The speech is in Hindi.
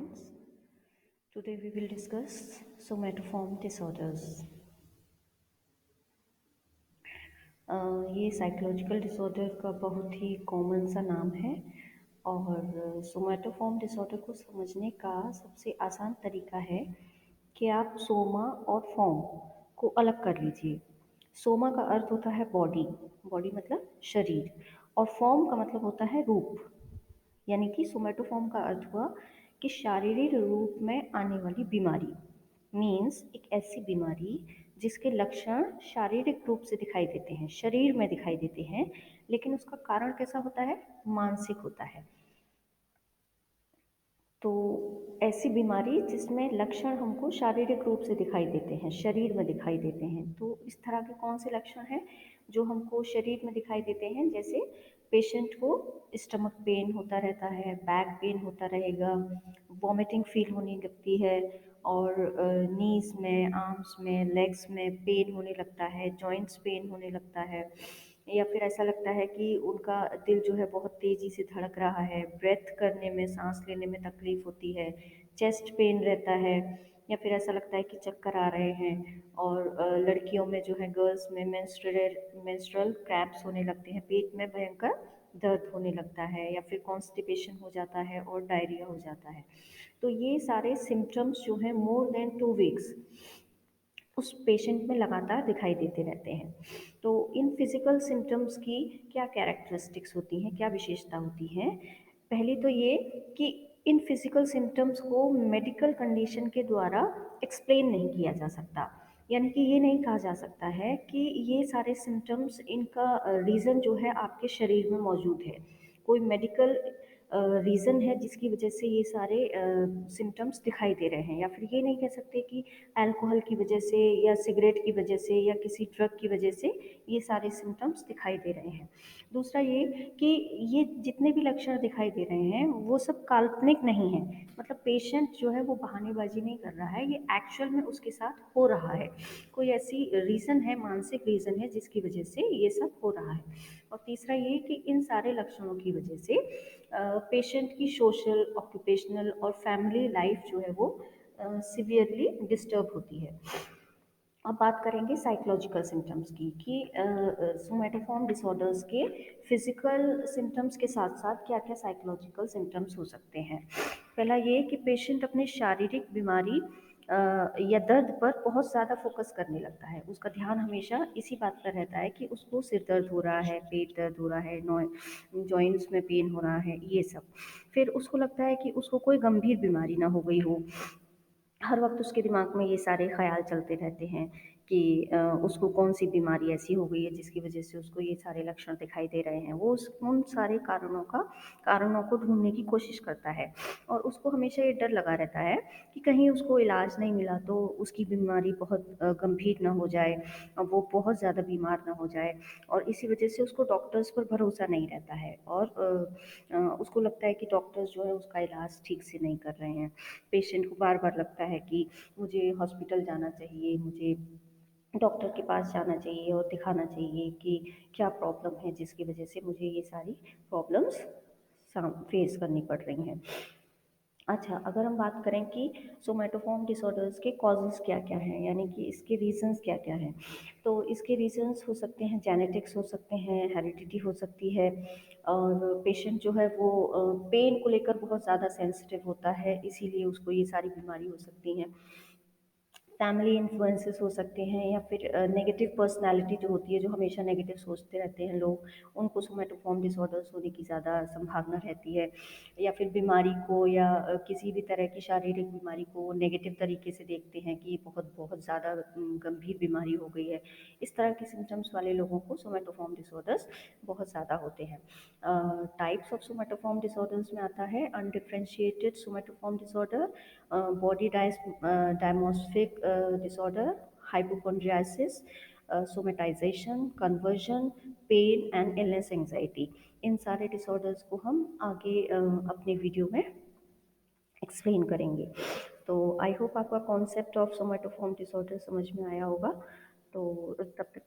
friends. Today we will discuss somatoform disorders. ये साइकोलॉजिकल डिसऑर्डर का बहुत ही कॉमन सा नाम है और सोमैटोफॉर्म डिसऑर्डर को समझने का सबसे आसान तरीका है कि आप सोमा और फॉर्म को अलग कर लीजिए। सोमा का अर्थ होता है बॉडी, बॉडी मतलब शरीर, और फॉर्म का मतलब होता है रूप। यानी कि सोमैटोफॉर्म का अर्थ हुआ कि शारीरिक रूप में आने वाली बीमारी, मीन्स एक ऐसी बीमारी जिसके लक्षण शारीरिक रूप से दिखाई देते हैं, शरीर में दिखाई देते हैं, लेकिन उसका कारण कैसा होता है? मानसिक होता है। तो ऐसी बीमारी जिसमें लक्षण हमको शारीरिक रूप से दिखाई देते हैं, शरीर में दिखाई देते हैं। तो इस तरह के कौन से लक्षण हैं जो हमको शरीर में दिखाई देते हैं? जैसे पेशेंट को स्टमक पेन होता रहता है, बैक पेन होता रहेगा, वॉमिटिंग फील होने लगती है, और नीज में, आर्म्स में, लेग्स में पेन होने लगता है, जॉइंट्स पेन होने लगता है, या फिर ऐसा लगता है कि उनका दिल जो है बहुत तेज़ी से धड़क रहा है, ब्रेथ करने में, सांस लेने में तकलीफ़ होती है, चेस्ट पेन रहता है, या फिर ऐसा लगता है कि चक्कर आ रहे हैं, और लड़कियों में जो है, गर्ल्स में मेंस्ट्रुअल क्रैम्प्स होने लगते हैं, पेट में भयंकर दर्द होने लगता है, या फिर कॉन्स्टिपेशन हो जाता है और डायरिया हो जाता है। तो ये सारे सिम्टम्स जो हैं मोर देन 2 वीक्स उस पेशेंट में लगातार दिखाई देते रहते हैं। तो इन फिजिकल सिम्टम्स की क्या कैरेक्टरिस्टिक्स होती हैं, क्या विशेषता होती हैं? पहली तो ये कि इन फिजिकल सिम्टम्स को मेडिकल कंडीशन के द्वारा एक्सप्लेन नहीं किया जा सकता। यानी कि ये नहीं कहा जा सकता है कि ये सारे सिम्टम्स, इनका रीज़न जो है आपके शरीर में मौजूद है। कोई मेडिकल रीज़न है जिसकी वजह से ये सारे सिम्टम्स दिखाई दे रहे हैं, या फिर ये नहीं कह सकते कि अल्कोहल की वजह से, या सिगरेट की वजह से, या किसी ड्रग की वजह से ये सारे सिम्टम्स दिखाई दे रहे हैं। दूसरा ये कि ये जितने भी लक्षण दिखाई दे रहे हैं वो सब काल्पनिक नहीं है, मतलब पेशेंट जो है वो बहानेबाजी नहीं कर रहा है, ये एक्चुअल में उसके साथ हो रहा है। कोई ऐसी रीज़न है, मानसिक रीज़न है जिसकी वजह से ये सब हो रहा है। और तीसरा ये कि इन सारे लक्षणों की वजह से पेशेंट की सोशल, ऑक्यूपेशनल और फैमिली लाइफ जो है वो सिवियरली डिस्टर्ब होती है। अब बात करेंगे साइकोलॉजिकल सिम्टम्स की कि सोमैटोफॉर्म डिसऑर्डर्स के फिजिकल सिम्टम्स के साथ साथ क्या क्या साइकोलॉजिकल सिम्टम्स हो सकते हैं। पहला ये कि पेशेंट अपनी शारीरिक बीमारी या दर्द पर बहुत ज़्यादा फोकस करने लगता है, उसका ध्यान हमेशा इसी बात पर रहता है कि उसको सिर दर्द हो रहा है, पेट दर्द हो रहा है, जॉइंट्स में पेन हो रहा है, ये सब। फिर उसको लगता है कि उसको कोई गंभीर बीमारी ना हो गई हो, हर वक्त उसके दिमाग में ये सारे ख़्याल चलते रहते हैं कि उसको कौन सी बीमारी ऐसी हो गई है जिसकी वजह से उसको ये सारे लक्षण दिखाई दे रहे हैं। वो उन सारे कारणों को ढूंढने की कोशिश करता है, और उसको हमेशा ये डर लगा रहता है कि कहीं उसको इलाज नहीं मिला तो उसकी बीमारी बहुत गंभीर ना हो जाए, और वो बहुत ज़्यादा बीमार ना हो जाए, और इसी वजह से उसको डॉक्टर्स पर भरोसा नहीं रहता है, और उसको लगता है कि डॉक्टर्स जो है उसका इलाज ठीक से नहीं कर रहे हैं। पेशेंट को बार बार लगता है कि मुझे हॉस्पिटल जाना चाहिए, मुझे डॉक्टर के पास जाना चाहिए और दिखाना चाहिए कि क्या प्रॉब्लम है जिसकी वजह से मुझे ये सारी प्रॉब्लम्स फेस करनी पड़ रही हैं। अच्छा, अगर हम बात करें कि सोमैटोफॉर्म डिसऑर्डर्स के कॉजेज़ क्या-क्या हैं, यानी कि इसके रीज़न्स क्या-क्या हैं, तो इसके रीज़न्स हो सकते हैं, जेनेटिक्स हो सकते हैं, हेरिडिटी हो सकती है, और पेशेंट जो है वो पेन को लेकर बहुत ज़्यादा सेंसिटिव होता है, इसीलिए उसको ये सारी बीमारी हो सकती हैं। फैमिली इन्फ्लुएंसेस हो सकते हैं, या फिर नेगेटिव पर्सनालिटी जो होती है, जो हमेशा नेगेटिव सोचते रहते हैं लोग, उनको सोमैटोफॉर्म डिसऑर्डर्स होने की ज़्यादा संभावना रहती है। या फिर बीमारी को, या किसी भी तरह की शारीरिक बीमारी को नेगेटिव तरीके से देखते हैं कि ये बहुत बहुत ज़्यादा गंभीर बीमारी हो गई है। इस तरह के सिम्टम्स वाले लोगों को सोमैटोफॉर्म डिसऑर्डर्स बहुत ज़्यादा होते हैं। टाइप्स ऑफ सोमैटोफॉर्म डिसऑर्डर्स में आता है undifferentiated somatoform disorder, body dysmorphic disorder, hypochondriasis, somatization, conversion, pain and illness anxiety. इन सारे डिसऑर्डर्स को हम आगे अपने वीडियो में एक्सप्लेन करेंगे। तो आई होप आपका कॉन्सेप्ट ऑफ सोमैटोफॉर्म डिसऑर्डर समझ में आया होगा। तो तब तक